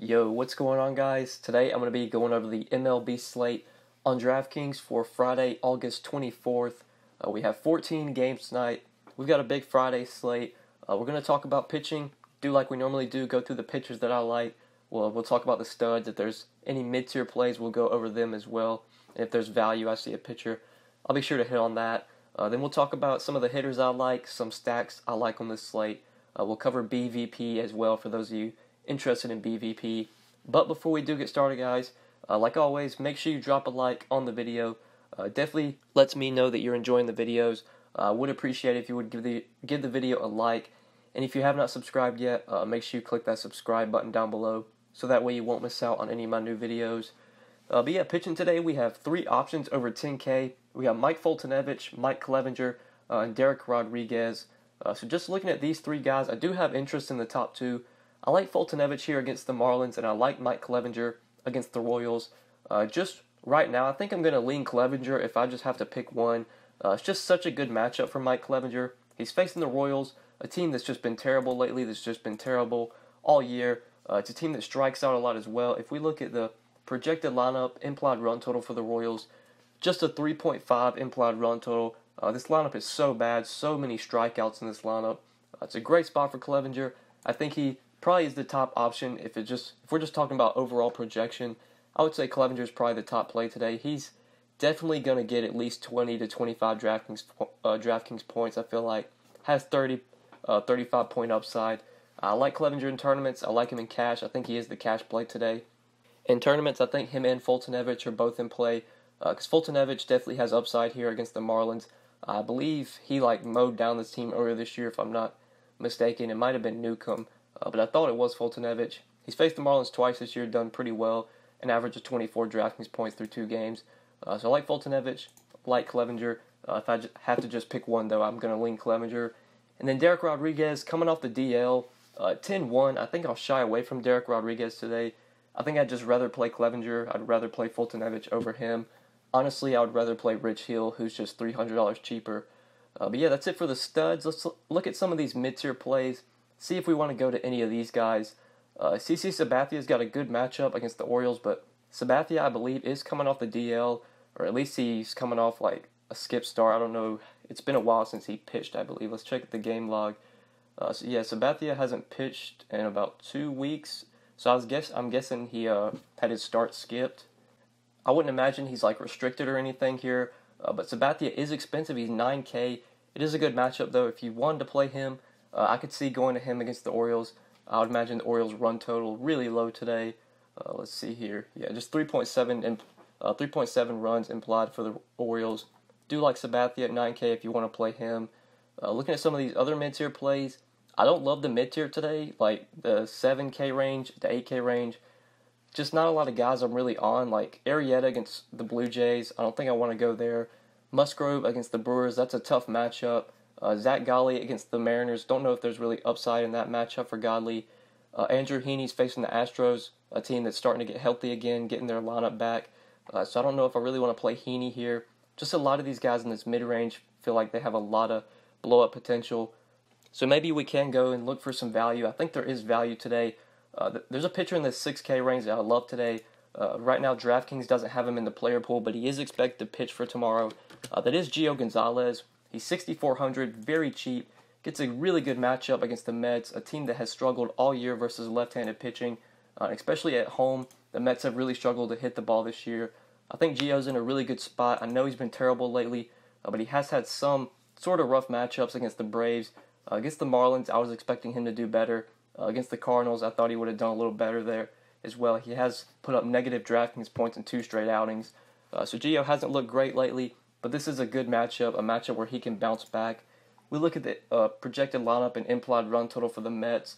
Yo, what's going on, guys? Today I'm going to be going over the MLB slate on DraftKings for Friday, August 24th. We have 14 games tonight. We've got a big Friday slate. We're going to talk about pitching, do like we normally do, go through the pitchers that I like. We'll talk about the studs. If there's any mid-tier plays, we'll go over them as well. And if there's value, I see a pitcher, I'll be sure to hit on that. Then we'll talk about some of the hitters I like, some stacks I like on this slate. We'll cover BVP as well for those of you interested in BVP. But before we do get started, guys, like always, make sure you drop a like on the video. Definitely lets me know that you're enjoying the videos. I would appreciate it if you would give the video a like. And if you have not subscribed yet, make sure you click that subscribe button down below, so that way you won't miss out on any of my new videos. But yeah, pitching today, we have three options over 10K. We got Mike Foltynewicz, Mike Clevenger, and Derek Rodriguez. So just looking at these three guys, I do have interest in the top two. I like Foltynewicz here against the Marlins, and I like Mike Clevenger against the Royals. Just right now, I think I'm going to lean Clevenger if I just have to pick one. It's just such a good matchup for Mike Clevenger. He's facing the Royals, a team that's just been terrible lately, that's just been terrible all year. It's a team that strikes out a lot as well. If we look at the projected lineup, implied run total for the Royals, just a 3.5 implied run total. This lineup is so bad, so many strikeouts in this lineup. It's a great spot for Clevenger. I think he probably is the top option. If we're just talking about overall projection, I would say Clevenger is probably the top play today. He's definitely going to get at least 20 to 25 DraftKings points. I feel like has 35 point upside. I like Clevenger in tournaments. I like him in cash. I think he is the cash play today. In tournaments, I think him and Foltynewicz are both in play, because Foltynewicz definitely has upside here against the Marlins. I believe he mowed down this team earlier this year, if I'm not mistaken. It might have been Newcomb, but I thought it was Foltynewicz. He's faced the Marlins twice this year, done pretty well, an average of 24 DraftKings points through 2 games. So I like Foltynewicz, like Clevenger. If I have to just pick one, though, I'm going to lean Clevenger. And then Derek Rodriguez, coming off the DL, 10-1. I think I'll shy away from Derek Rodriguez today. I think I'd just rather play Clevenger. I'd rather play Foltynewicz over him. Honestly, I would rather play Rich Hill, who's just $300 cheaper. But yeah, that's it for the studs. Let's look at some of these mid-tier plays, see if we want to go to any of these guys. CC Sabathia's got a good matchup against the Orioles, but Sabathia, I believe, is coming off the DL, or at least he's coming off like a skip start. I don't know. It's been a while since he pitched, I believe. Let's check the game log. So yeah, Sabathia hasn't pitched in about 2 weeks. So I'm guessing he had his start skipped. I wouldn't imagine he's restricted or anything here, but Sabathia is expensive. He's 9K. It is a good matchup though. If you wanted to play him, I could see going to him against the Orioles. I would imagine the Orioles' run total really low today. Let's see here. Yeah, just 3.7 and 3.7 runs implied for the Orioles. Do like Sabathia at 9K if you want to play him. Looking at some of these other mid-tier plays, I don't love the mid-tier today, like the 7K range, the 8K range. Just not a lot of guys I'm really on, like Arrieta against the Blue Jays. I don't think I want to go there. Musgrove against the Brewers, that's a tough matchup. Zach Galli against the Mariners, don't know if there's really upside in that matchup for Godley. Andrew Heaney's facing the Astros, a team that's starting to get healthy again, getting their lineup back. So I don't know if I really want to play Heaney here. Just a lot of these guys in this mid-range feel like they have a lot of blow-up potential. So maybe we can go and look for some value. I think there is value today. There's a pitcher in the 6K range that I love today. Right now, DraftKings doesn't have him in the player pool, but he is expected to pitch for tomorrow. That is Gio Gonzalez. He's 6,400, very cheap. Gets a really good matchup against the Mets, a team that has struggled all year versus left-handed pitching, especially at home. The Mets have really struggled to hit the ball this year. I think Gio's in a really good spot. I know he's been terrible lately, but he has had some sort of rough matchups against the Braves. Against the Marlins, I was expecting him to do better. Against the Cardinals, I thought he would have done a little better there as well. He has put up negative DraftKings points in 2 straight outings. So Gio hasn't looked great lately, but this is a good matchup, a matchup where he can bounce back. We look at the projected lineup and implied run total for the Mets.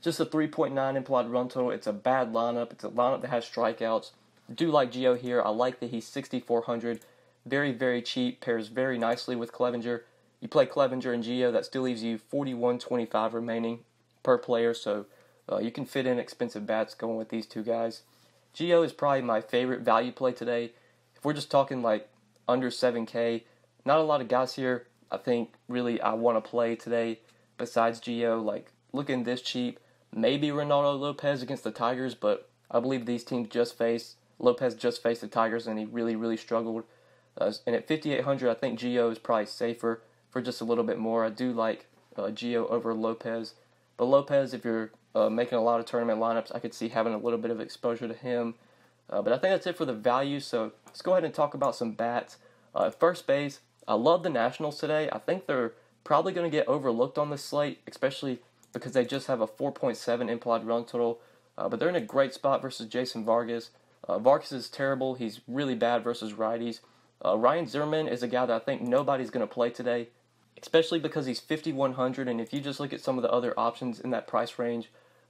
Just a 3.9 implied run total. It's a bad lineup. It's a lineup that has strikeouts. Do like Gio here. I like that he's 6,400. Very, very cheap. Pairs very nicely with Clevenger. You play Clevenger and Gio, that still leaves you 41.25 remaining per player, so you can fit in expensive bats going with these two guys. Gio is probably my favorite value play today. If we're just talking under 7K, not a lot of guys here I think really I want to play today besides Gio. Looking this cheap, maybe Ronaldo Lopez against the Tigers, but I believe Lopez just faced the Tigers and he really, really struggled. And at 5,800, I think Gio is probably safer for just a little bit more. I do like Gio over Lopez. But Lopez, if you're making a lot of tournament lineups, I could see having a little bit of exposure to him. But I think that's it for the value, so let's go ahead and talk about some bats. At first base, I love the Nationals today. I think they're probably going to get overlooked on this slate, especially because they just have a 4.7 implied run total. But they're in a great spot versus Jason Vargas. Vargas is terrible. He's really bad versus righties. Ryan Zimmerman is a guy that I think nobody's going to play today, especially because he's 5,100. And if you just look at some of the other options in that price range,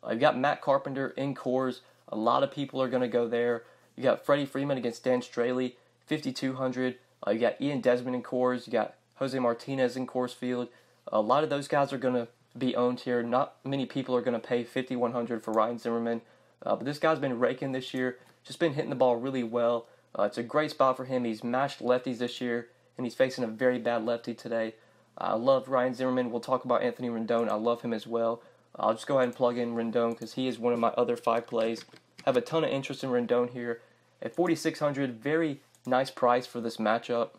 you've got Matt Carpenter in Coors. A lot of people are going to go there. You got Freddie Freeman against Dan Straley, 5,200. You got Ian Desmond in Coors. You got Jose Martinez in Coors Field. A lot of those guys are going to be owned here. Not many people are going to pay 5,100 for Ryan Zimmerman. But this guy's been raking this year. Just been hitting the ball really well. It's a great spot for him. He's mashed lefties this year, and he's facing a very bad lefty today. I love Ryan Zimmerman. We'll talk about Anthony Rendon. I love him as well. I'll just go ahead and plug in Rendon because he is one of my other 5 plays. I have a ton of interest in Rendon here. At 4,600, very nice price for this matchup.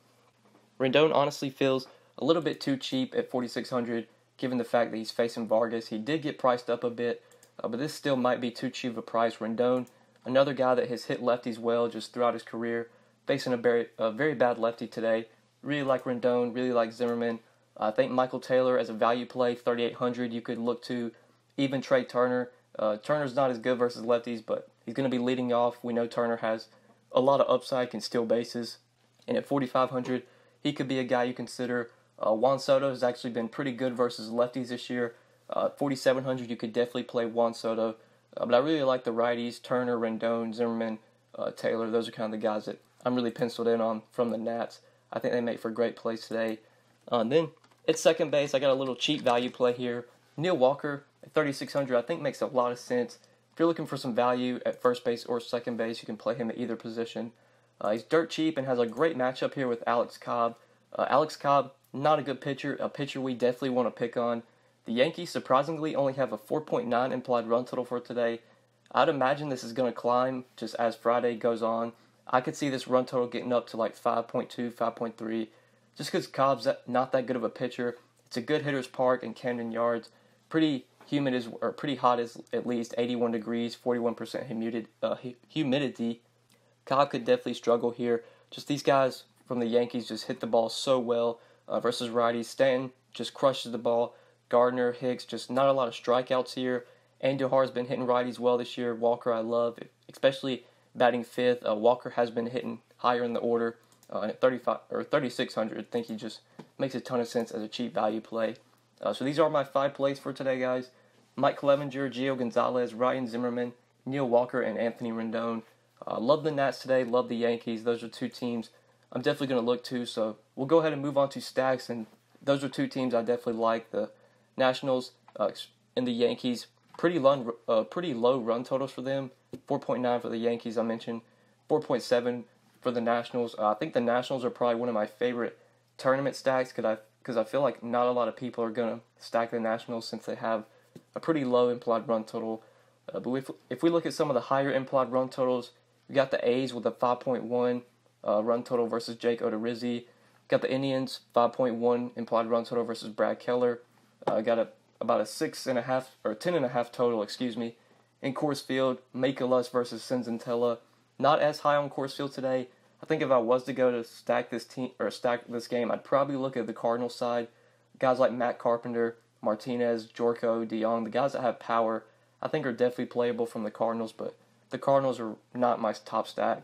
Rendon honestly feels a little bit too cheap at 4,600 given the fact that he's facing Vargas. He did get priced up a bit, but this still might be too cheap of a price. Rendon, another guy that has hit lefties well just throughout his career, facing a very bad lefty today. Really like Rendon, really like Zimmerman. I think Michael Taylor as a value play, 3,800, you could look to. Even Trey Turner. Turner's not as good versus lefties, but he's going to be leading off. We know Turner has a lot of upside, can steal bases. And at 4,500, he could be a guy you consider. Juan Soto has actually been pretty good versus lefties this year. 4,700, you could definitely play Juan Soto. But I really like the righties, Turner, Rendon, Zimmerman, Taylor. Those are kind of the guys that I'm really penciled in on from the Nats. I think they make for great plays today. Then at second base, I got a little cheap value play here. Neil Walker at 3,600, I think makes a lot of sense. If you're looking for some value at first base or second base, you can play him at either position. He's dirt cheap and has a great matchup here with Alex Cobb. Alex Cobb, not a good pitcher, a pitcher we definitely want to pick on. The Yankees, surprisingly, only have a 4.9 implied run total for today. I'd imagine this is going to climb just as Friday goes on. I could see this run total getting up to like 5.2, 5.3, just because Cobb's not that good of a pitcher. It's a good hitter's park in Camden Yards. Pretty hot is at least 81 degrees, 41% humidity. Cobb could definitely struggle here. Just these guys from the Yankees just hit the ball so well versus righties. Stanton just crushes the ball. Gardner, Hicks, just not a lot of strikeouts here. Andujar's been hitting righties well this year. Walker, I love, especially batting fifth. Walker has been hitting higher in the order. At 3,600, I think he just makes a ton of sense as a cheap value play. So these are my 5 plays for today, guys. Mike Clevenger, Gio Gonzalez, Ryan Zimmerman, Neil Walker, and Anthony Rendon. Love the Nats today, love the Yankees. Those are 2 teams I'm definitely going to look to. So we'll go ahead and move on to stacks, and those are 2 teams I definitely like. The Nationals and the Yankees, pretty low run totals for them. 4.9 for the Yankees, I mentioned. 4.7 for the Nationals. I think the Nationals are probably one of my favorite tournament stacks because I feel like not a lot of people are going to stack the Nationals since they have a pretty low implied run total. But if we look at some of the higher implied run totals, we got the A's with a 5.1 run total versus Jake Odorizzi. Got the Indians, 5.1 implied run total versus Brad Keller. Got about a 6.5 or 10.5 total, in Coors Field. Mikolas versus Senzatella. Not as high on Coors Field today. I think if I was to go to stack this game, I'd probably look at the Cardinals side. Guys like Matt Carpenter, Martinez, Jorko, DeYoung, the guys that have power, I think are definitely playable from the Cardinals, but the Cardinals are not my top stack.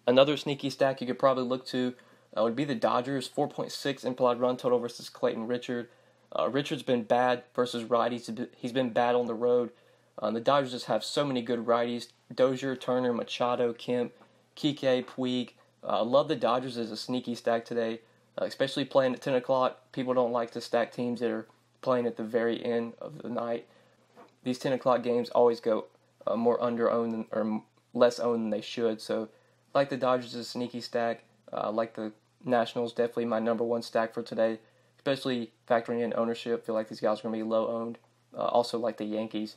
Another sneaky stack you could probably look to would be the Dodgers, 4.6 implied run total versus Clayton Richard. Richard's been bad versus righties. He's been bad on the road. The Dodgers just have so many good righties. Dozier, Turner, Machado, Kemp, Kike, Puig. I love the Dodgers as a sneaky stack today, especially playing at 10 o'clock. People don't like to stack teams that are playing at the very end of the night. These 10 o'clock games always go more under-owned or less owned than they should. So I like the Dodgers as a sneaky stack. I like the Nationals, definitely my number 1 stack for today, especially factoring in ownership. I feel like these guys are going to be low-owned. Also like the Yankees.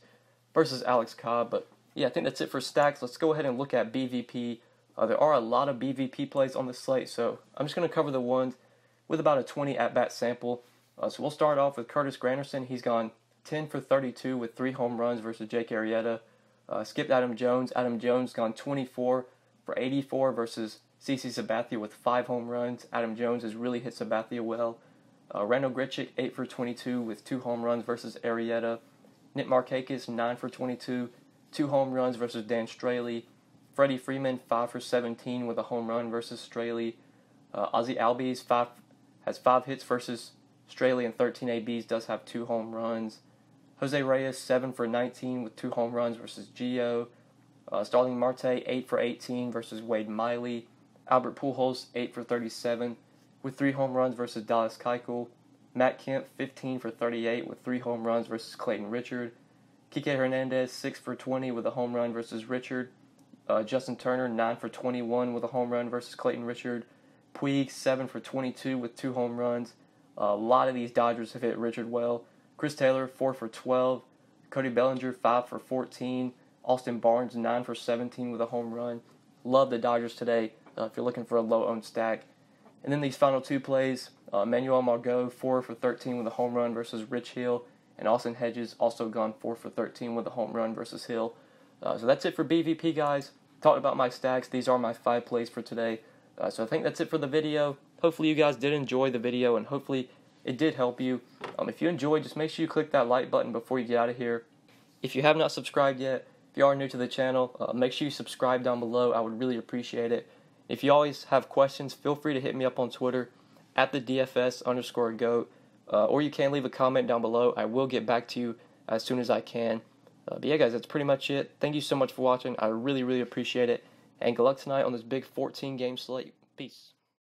versus Alex Cobb. But yeah, I think that's it for stacks. Let's go ahead and look at BVP. There are a lot of BVP plays on the slate, so I'm just going to cover the ones with about a 20 at-bat sample. So we'll start off with Curtis Granderson. He's gone 10 for 32 with 3 home runs versus Jake Arrieta. Skipped Adam Jones. Adam Jones gone 24 for 84 versus CC Sabathia with 5 home runs. Adam Jones has really hit Sabathia well. Randall Grichuk 8 for 22 with 2 home runs versus Arrieta. Nick Markakis 9 for 22, 2 home runs versus Dan Straley. Freddie Freeman 5 for 17 with a home run versus Straley. Ozzie Albies has 5 hits versus Straley and 13 ABs, does have 2 home runs. Jose Reyes 7 for 19 with 2 home runs versus Gio. Starling Marte 8 for 18 versus Wade Miley. Albert Pujols 8 for 37 with 3 home runs versus Dallas Keuchel. Matt Kemp 15 for 38 with 3 home runs versus Clayton Richard. Kike Hernandez 6 for 20 with a home run versus Richard. Justin Turner 9 for 21 with a home run versus Clayton Richard. Puig 7 for 22 with 2 home runs. A lot of these Dodgers have hit Richard well. Chris Taylor 4 for 12. Cody Bellinger 5 for 14. Austin Barnes 9 for 17 with a home run. Love the Dodgers today if you're looking for a low-owned stack. And then these final 2 plays, Manuel Margot 4 for 13 with a home run versus Rich Hill. And Austin Hedges also gone 4 for 13 with a home run versus Hill. So that's it for BVP, guys. Talked about my stacks. These are my 5 plays for today. So I think that's it for the video. Hopefully you guys did enjoy the video, and hopefully it did help you. If you enjoyed, just make sure you click that like button before you get out of here. If you have not subscribed yet, if you are new to the channel, make sure you subscribe down below. I would really appreciate it. If you always have questions, feel free to hit me up on Twitter at the DFS_GOAT, or you can leave a comment down below. I will get back to you as soon as I can. But yeah, guys, that's pretty much it. Thank you so much for watching. I really, really appreciate it. And good luck tonight on this big 14-game slate. Peace.